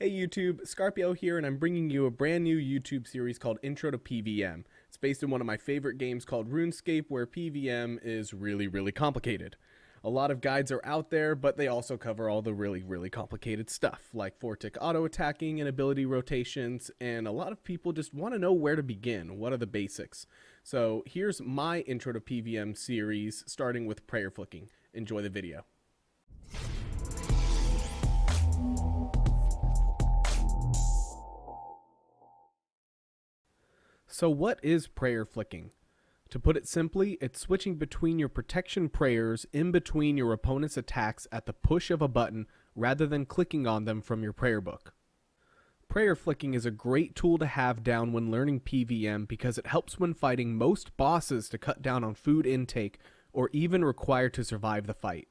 Hey YouTube, Skarpio here, and I'm bringing you a brand new YouTube series called Intro to PVM. It's based on one of my favorite games called RuneScape, where PVM is really complicated. A lot of guides are out there, but they also cover all the really complicated stuff, like 4-tick auto-attacking and ability rotations, and a lot of people just want to know where to begin. What are the basics? So here's my Intro to PVM series, starting with prayer flicking. Enjoy the video. So what is prayer flicking? To put it simply, it's switching between your protection prayers in between your opponent's attacks at the push of a button rather than clicking on them from your prayer book. Prayer flicking is a great tool to have down when learning PVM because it helps when fighting most bosses to cut down on food intake or even required to survive the fight.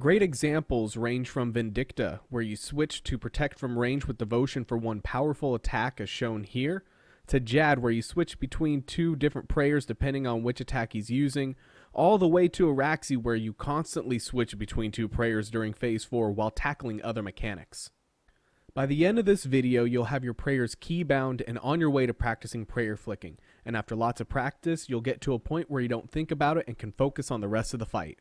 Great examples range from Vindicta, where you switch to protect from range with devotion for one powerful attack as shown here, to Jad, where you switch between two different prayers depending on which attack he's using, all the way to Araxi, where you constantly switch between two prayers during phase 4 while tackling other mechanics. By the end of this video, you'll have your prayers keybound and on your way to practicing prayer flicking, and after lots of practice, you'll get to a point where you don't think about it and can focus on the rest of the fight.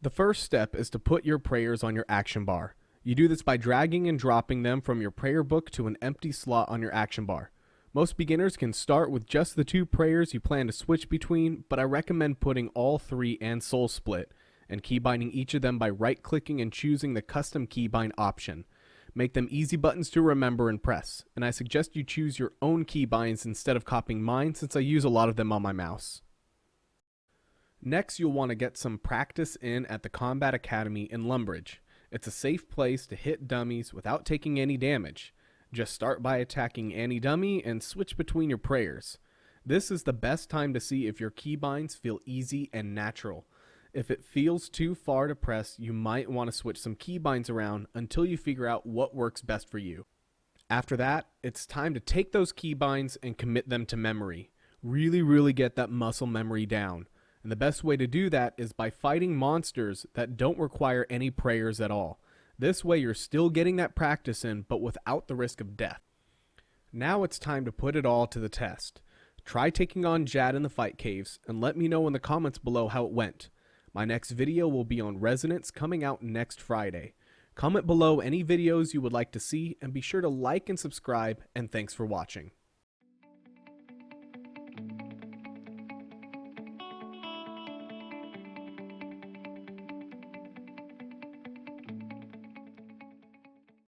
The first step is to put your prayers on your action bar. You do this by dragging and dropping them from your prayer book to an empty slot on your action bar. Most beginners can start with just the two prayers you plan to switch between, but I recommend putting all three and soul split, and keybinding each of them by right-clicking and choosing the custom keybind option. Make them easy buttons to remember and press, and I suggest you choose your own keybinds instead of copying mine since I use a lot of them on my mouse. Next, you'll want to get some practice in at the Combat Academy in Lumbridge. It's a safe place to hit dummies without taking any damage. Just start by attacking any dummy and switch between your prayers. This is the best time to see if your keybinds feel easy and natural. If it feels too far to press, you might want to switch some keybinds around until you figure out what works best for you. After that, it's time to take those keybinds and commit them to memory. Really get that muscle memory down. And the best way to do that is by fighting monsters that don't require any prayers at all. This way you're still getting that practice in, but without the risk of death. Now it's time to put it all to the test. Try taking on Jad in the fight caves, and let me know in the comments below how it went. My next video will be on Resonance, coming out next Friday. Comment below any videos you would like to see, and be sure to like and subscribe, and thanks for watching.